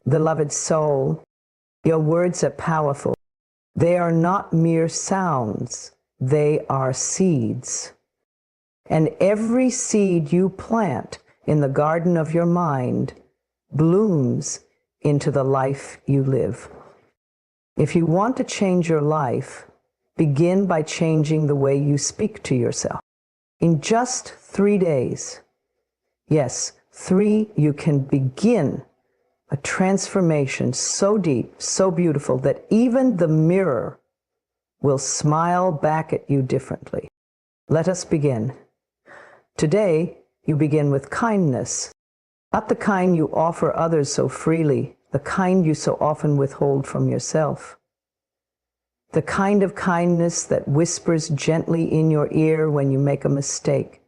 Beloved soul, your words are powerful. They are not mere sounds, they are seeds. And every seed you plant in the garden of your mind blooms into the life you live. If you want to change your life, begin by changing the way you speak to yourself. In just 3 days, yes, 3, you can begin a transformation so deep, so beautiful, that even the mirror will smile back at you differently. Let us begin. Today, you begin with kindness, not the kind you offer others so freely, the kind you so often withhold from yourself. The kind of kindness that whispers gently in your ear when you make a mistake.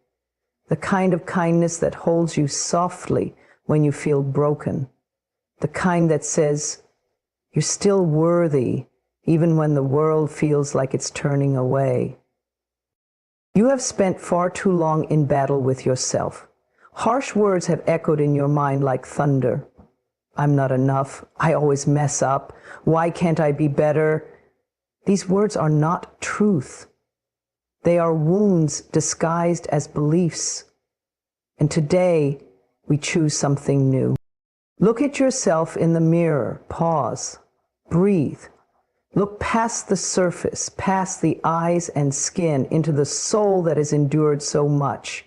The kind of kindness that holds you softly when you feel broken. The kind that says, you're still worthy, even when the world feels like it's turning away. You have spent far too long in battle with yourself. Harsh words have echoed in your mind like thunder. I'm not enough. I always mess up. Why can't I be better? These words are not truth. They are wounds disguised as beliefs. And today, we choose something new. Look at yourself in the mirror. Pause. Breathe. Look past the surface, past the eyes and skin, into the soul that has endured so much.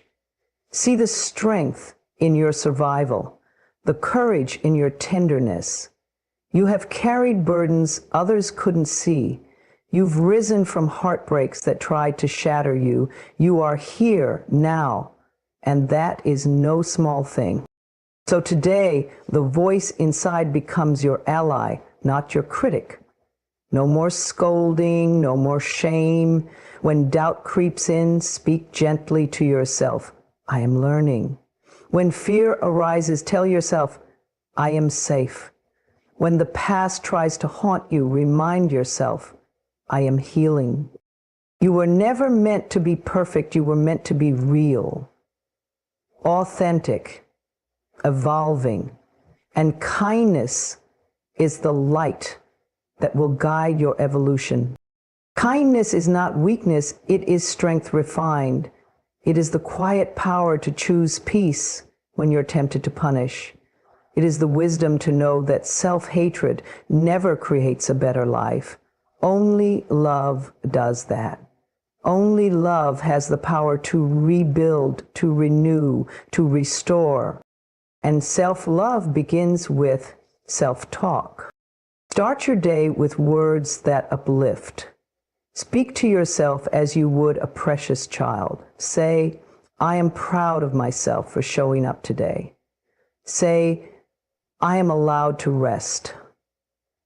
See the strength in your survival, the courage in your tenderness. You have carried burdens others couldn't see. You've risen from heartbreaks that tried to shatter you. You are here now, and that is no small thing. So today, the voice inside becomes your ally, not your critic. No more scolding, no more shame. When doubt creeps in, speak gently to yourself. I am learning. When fear arises, tell yourself, I am safe. When the past tries to haunt you, remind yourself, I am healing. You were never meant to be perfect. You were meant to be real, authentic, evolving. And kindness is the light that will guide your evolution. Kindness is not weakness, it is strength refined. It is the quiet power to choose peace when you're tempted to punish. It is the wisdom to know that self-hatred never creates a better life. Only love does that. Only love has the power to rebuild, to renew, to restore. And self-love begins with self-talk. Start your day with words that uplift. Speak to yourself as you would a precious child. Say, I am proud of myself for showing up today. Say, I am allowed to rest.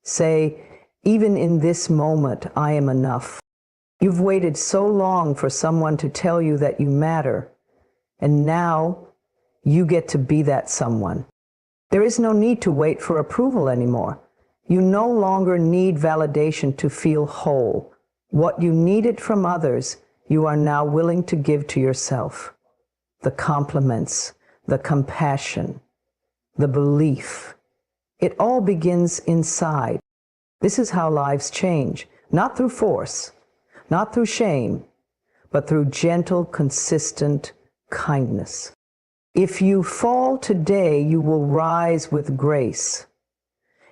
Say, even in this moment, I am enough. You've waited so long for someone to tell you that you matter, and now you get to be that someone. There is no need to wait for approval anymore. You no longer need validation to feel whole. What you needed from others, you are now willing to give to yourself. The compliments, the compassion, the belief. It all begins inside. This is how lives change, not through force, not through shame, but through gentle, consistent kindness. If you fall today, you will rise with grace.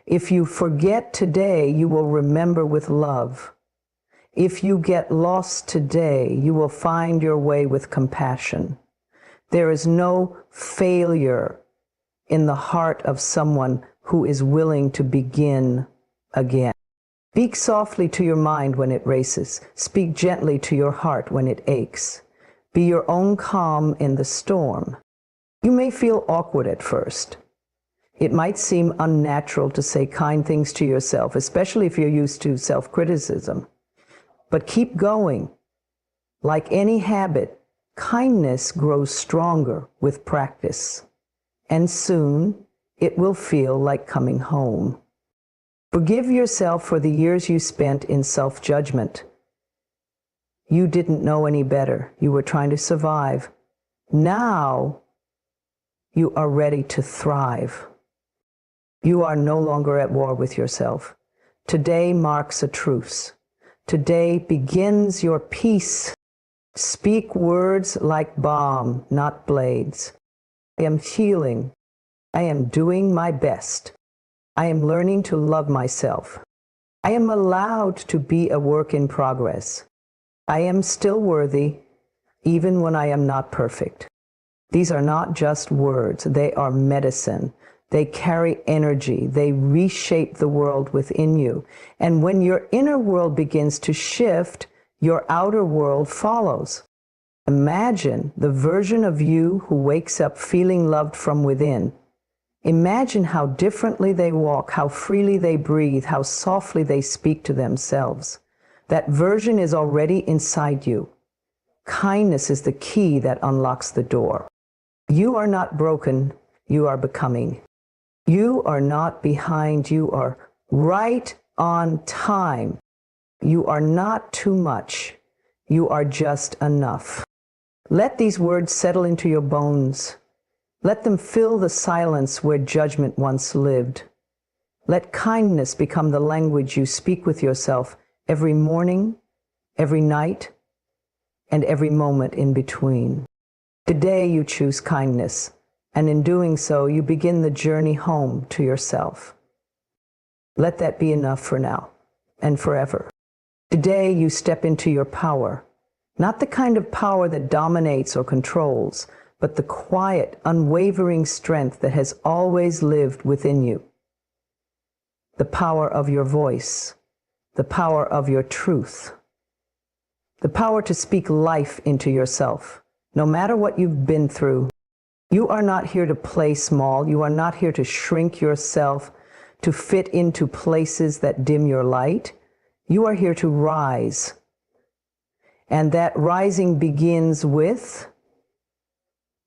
If you forget today, you will remember with love. If you get lost today, you will find your way with compassion. There is no failure in the heart of someone who is willing to begin again. Speak softly to your mind when it races. Speak gently to your heart when it aches. Be your own calm in the storm. You may feel awkward at first. It might seem unnatural to say kind things to yourself, especially if you're used to self-criticism. But keep going. Like any habit, kindness grows stronger with practice. And soon, it will feel like coming home. Forgive yourself for the years you spent in self-judgment. You didn't know any better. You were trying to survive. Now, you are ready to thrive. You are no longer at war with yourself. Today marks a truce. Today begins your peace. Speak words like balm, not blades. I am healing. I am doing my best. I am learning to love myself. I am allowed to be a work in progress. I am still worthy, even when I am not perfect. These are not just words, they are medicine. They carry energy. They reshape the world within you. And when your inner world begins to shift, your outer world follows. Imagine the version of you who wakes up feeling loved from within. Imagine how differently they walk, how freely they breathe, how softly they speak to themselves. That version is already inside you. Kindness is the key that unlocks the door. You are not broken, you are becoming. You are not behind, you are right on time. You are not too much, you are just enough. Let these words settle into your bones. Let them fill the silence where judgment once lived. Let kindness become the language you speak with yourself every morning, every night, and every moment in between. Today you choose kindness, and in doing so, you begin the journey home to yourself. Let that be enough for now and forever. Today you step into your power, not the kind of power that dominates or controls, but the quiet, unwavering strength that has always lived within you. The power of your voice, the power of your truth, the power to speak life into yourself, no matter what you've been through. You are not here to play small. You are not here to shrink yourself, to fit into places that dim your light. You are here to rise. And that rising begins with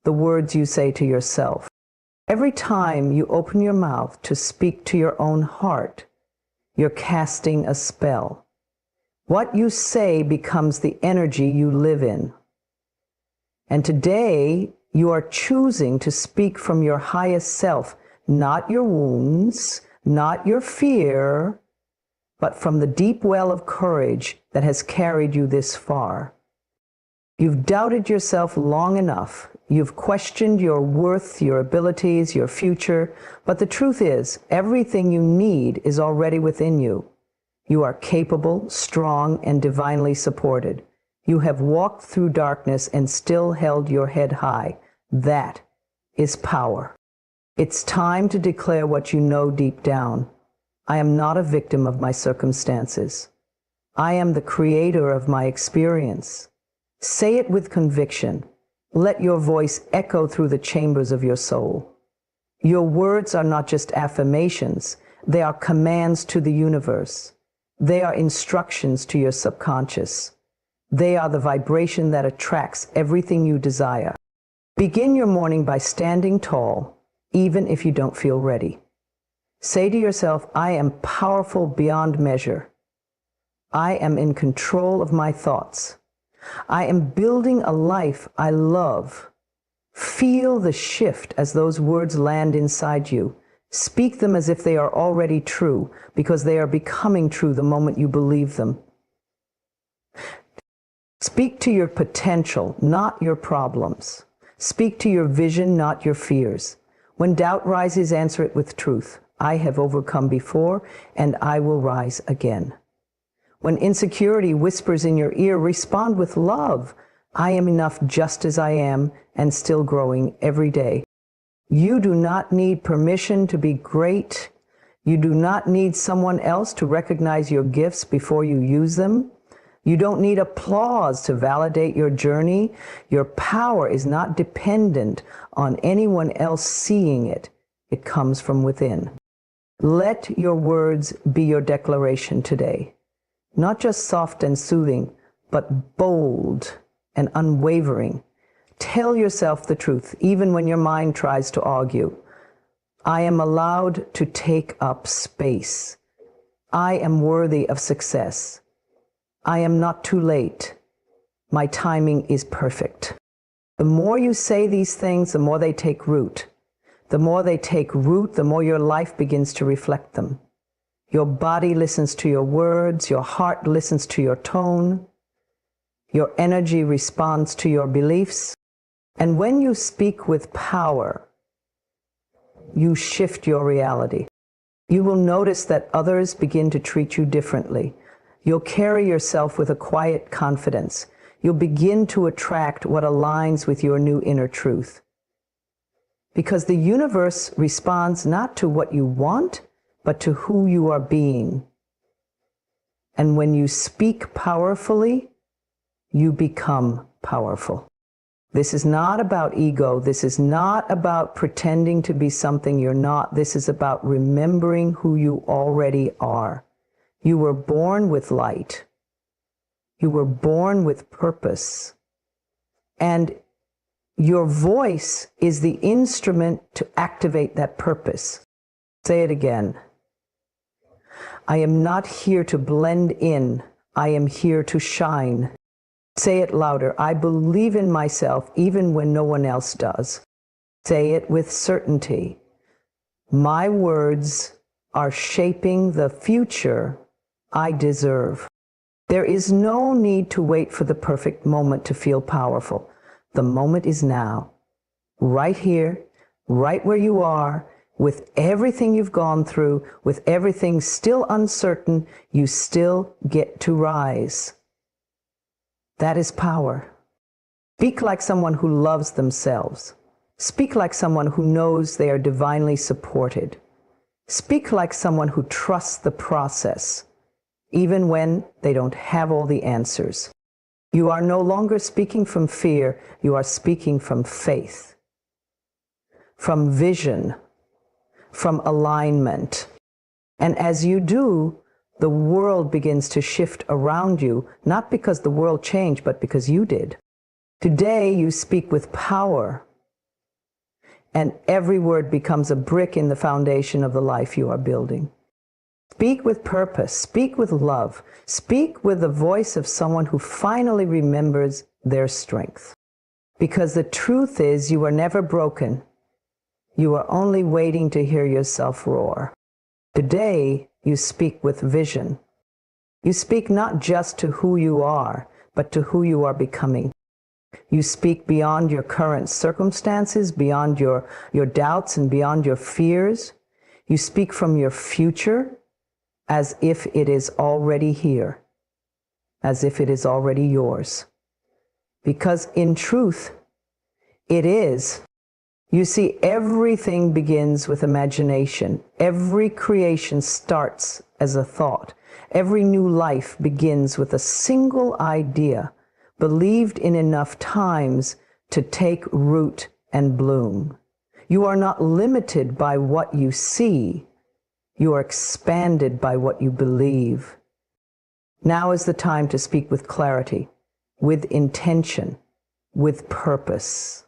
the words you say to yourself. Every time you open your mouth to speak to your own heart, you're casting a spell. What you say becomes the energy you live in. And today, you are choosing to speak from your highest self, not your wounds, not your fear, but from the deep well of courage that has carried you this far. You've doubted yourself long enough. You've questioned your worth, your abilities, your future. But the truth is, everything you need is already within you. You are capable, strong, and divinely supported. You have walked through darkness and still held your head high. That is power. It's time to declare what you know deep down. I am not a victim of my circumstances. I am the creator of my experience. Say it with conviction. Let your voice echo through the chambers of your soul. Your words are not just affirmations. They are commands to the universe. They are instructions to your subconscious. They are the vibration that attracts everything you desire. Begin your morning by standing tall, even if you don't feel ready. Say to yourself, I am powerful beyond measure. I am in control of my thoughts. I am building a life I love. Feel the shift as those words land inside you. Speak them as if they are already true, because they are becoming true the moment you believe them. Speak to your potential, not your problems. Speak to your vision, not your fears. When doubt rises, answer it with truth. I have overcome before, and I will rise again. When insecurity whispers in your ear, respond with love. I am enough just as I am, and still growing every day. You do not need permission to be great. You do not need someone else to recognize your gifts before you use them. You don't need applause to validate your journey. Your power is not dependent on anyone else seeing it. It comes from within. Let your words be your declaration today. Not just soft and soothing, but bold and unwavering. Tell yourself the truth, even when your mind tries to argue. I am allowed to take up space. I am worthy of success. I am not too late. My timing is perfect. The more you say these things, the more they take root. The more they take root, the more your life begins to reflect them. Your body listens to your words, your heart listens to your tone, your energy responds to your beliefs. And when you speak with power, you shift your reality. You will notice that others begin to treat you differently. You'll carry yourself with a quiet confidence. You'll begin to attract what aligns with your new inner truth. Because the universe responds not to what you want, but to who you are being. And when you speak powerfully, you become powerful. This is not about ego. This is not about pretending to be something you're not. This is about remembering who you already are. You were born with light. You were born with purpose. And your voice is the instrument to activate that purpose. Say it again. I am not here to blend in. I am here to shine. Say it louder. I believe in myself even when no one else does. Say it with certainty. My words are shaping the future I deserve. There is no need to wait for the perfect moment to feel powerful. The moment is now, right here, right where you are, with everything you've gone through, with everything still uncertain, you still get to rise. That is power. Speak like someone who loves themselves. Speak like someone who knows they are divinely supported. Speak like someone who trusts the process, even when they don't have all the answers. You are no longer speaking from fear, you are speaking from faith, from vision, from alignment. And as you do, the world begins to shift around you, not because the world changed, but because you did. Today, you speak with power, and every word becomes a brick in the foundation of the life you are building. Speak with purpose, speak with love, speak with the voice of someone who finally remembers their strength. Because the truth is, you are never broken. You are only waiting to hear yourself roar. Today, you speak with vision. You speak not just to who you are, but to who you are becoming. You speak beyond your current circumstances, beyond your doubts and beyond your fears. You speak from your future as if it is already here, as if it is already yours. Because in truth, it is. You see, everything begins with imagination. Every creation starts as a thought. Every new life begins with a single idea, believed in enough times to take root and bloom. You are not limited by what you see. You are expanded by what you believe. Now is the time to speak with clarity, with intention, with purpose.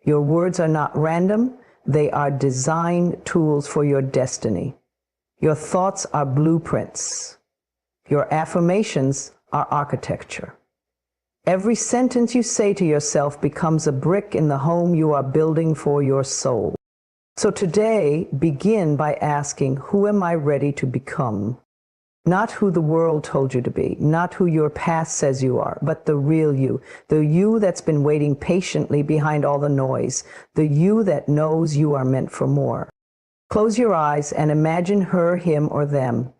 Your words are not random. They are design tools for your destiny. Your thoughts are blueprints. Your affirmations are architecture. Every sentence you say to yourself becomes a brick in the home you are building for your soul. So today, begin by asking, who am I ready to become? Not who the world told you to be, not who your past says you are, but the real you, the you that's been waiting patiently behind all the noise, the you that knows you are meant for more. Close your eyes and imagine her, him, or them,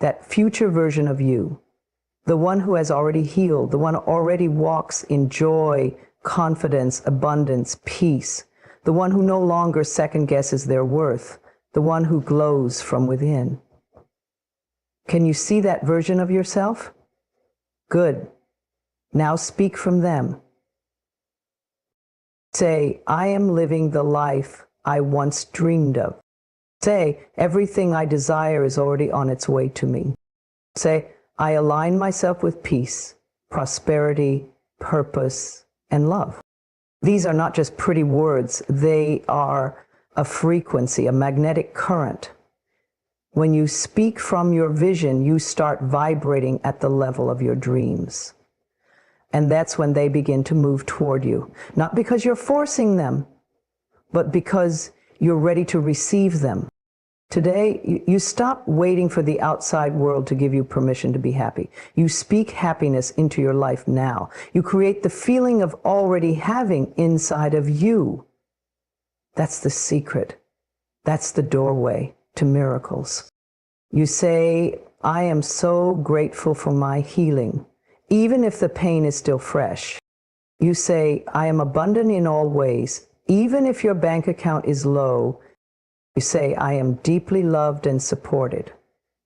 that future version of you, the one who has already healed, the one who already walks in joy, confidence, abundance, peace, the one who no longer second guesses their worth, the one who glows from within. Can you see that version of yourself? Good. Now speak from them. Say, I am living the life I once dreamed of. Say, everything I desire is already on its way to me. Say, I align myself with peace, prosperity, purpose, and love. These are not just pretty words. They are a frequency, a magnetic current. When you speak from your vision, you start vibrating at the level of your dreams. And that's when they begin to move toward you. Not because you're forcing them, but because you're ready to receive them. Today, you stop waiting for the outside world to give you permission to be happy. You speak happiness into your life now. You create the feeling of already having inside of you. That's the secret. That's the doorway to miracles. You say, I am so grateful for my healing, even if the pain is still fresh. You say, I am abundant in all ways, even if your bank account is low. You say, I am deeply loved and supported,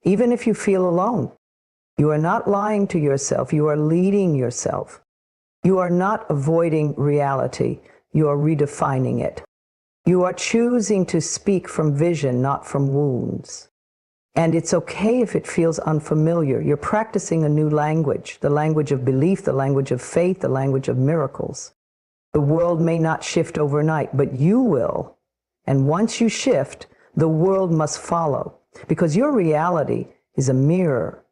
even if you feel alone. You are not lying to yourself. You are leading yourself. You are not avoiding reality. You are redefining it. You are choosing to speak from vision, not from wounds. And it's okay if it feels unfamiliar. You're practicing a new language, the language of belief, the language of faith, the language of miracles. The world may not shift overnight, but you will. And once you shift, the world must follow, because your reality is a mirror.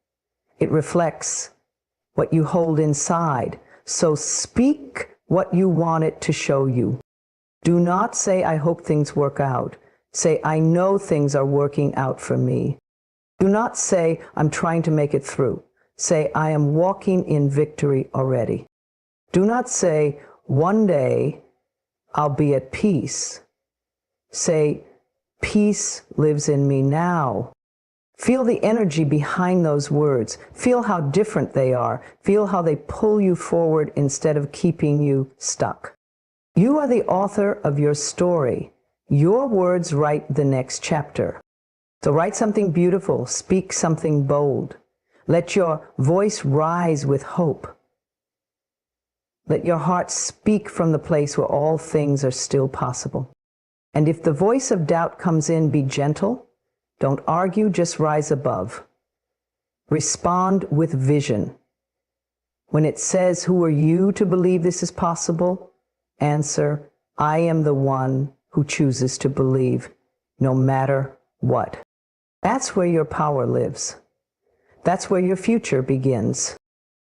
It reflects what you hold inside. So speak what you want it to show you. Do not say, I hope things work out. Say, I know things are working out for me. Do not say, I'm trying to make it through. Say, I am walking in victory already. Do not say, one day I'll be at peace. Say, peace lives in me now. Feel the energy behind those words. Feel how different they are. Feel how they pull you forward instead of keeping you stuck. You are the author of your story. Your words write the next chapter. So write something beautiful. Speak something bold. Let your voice rise with hope. Let your heart speak from the place where all things are still possible. And if the voice of doubt comes in, be gentle. Don't argue, just rise above. Respond with vision. When it says, who are you to believe this is possible? Answer, I am the one who chooses to believe, no matter what. That's where your power lives. That's where your future begins.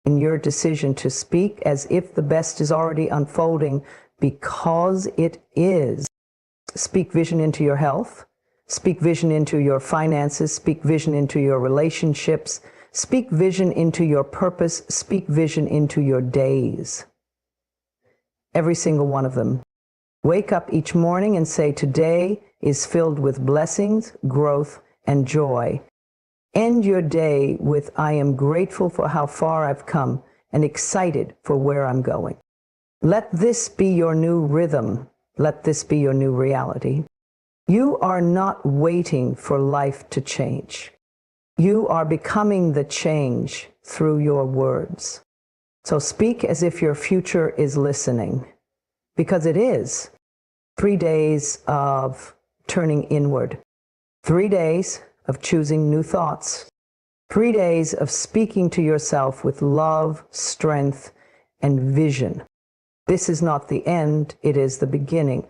In your decision to speak as if the best is already unfolding, because it is. Speak vision into your health. Speak vision into your finances. Speak vision into your relationships. Speak vision into your purpose. Speak vision into your days. Every single one of them. Wake up each morning and say, today is filled with blessings, growth, and joy. End your day with, I am grateful for how far I've come and excited for where I'm going. Let this be your new rhythm. Let this be your new reality. You are not waiting for life to change. You are becoming the change through your words. So speak as if your future is listening, because it is. 3 days of turning inward. 3 days of choosing new thoughts. 3 days of speaking to yourself with love, strength, and vision. This is not the end, it is the beginning.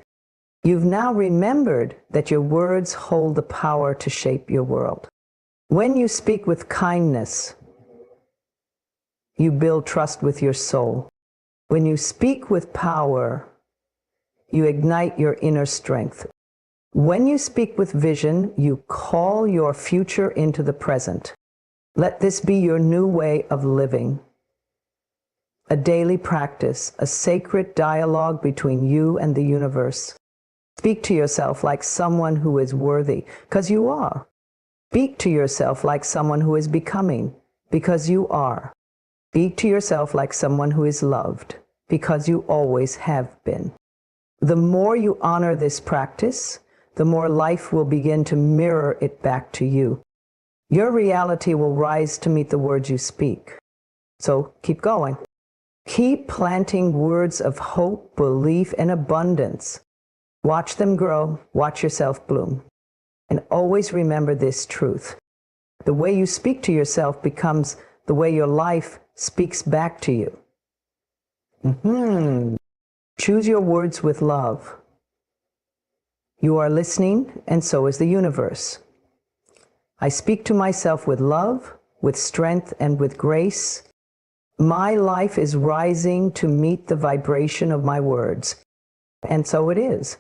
You've now remembered that your words hold the power to shape your world. When you speak with kindness, you build trust with your soul. When you speak with power, you ignite your inner strength. When you speak with vision, you call your future into the present. Let this be your new way of living. A daily practice, a sacred dialogue between you and the universe. Speak to yourself like someone who is worthy, because you are. Speak to yourself like someone who is becoming, because you are. Speak to yourself like someone who is loved, because you always have been. The more you honor this practice, the more life will begin to mirror it back to you. Your reality will rise to meet the words you speak. So keep going. Keep planting words of hope, belief, and abundance. Watch them grow. Watch yourself bloom. And always remember this truth. The way you speak to yourself becomes the way your life speaks back to you. Choose your words with love. You are listening, and so is the universe. I speak to myself with love, with strength, and with grace. My life is rising to meet the vibration of my words. And so it is.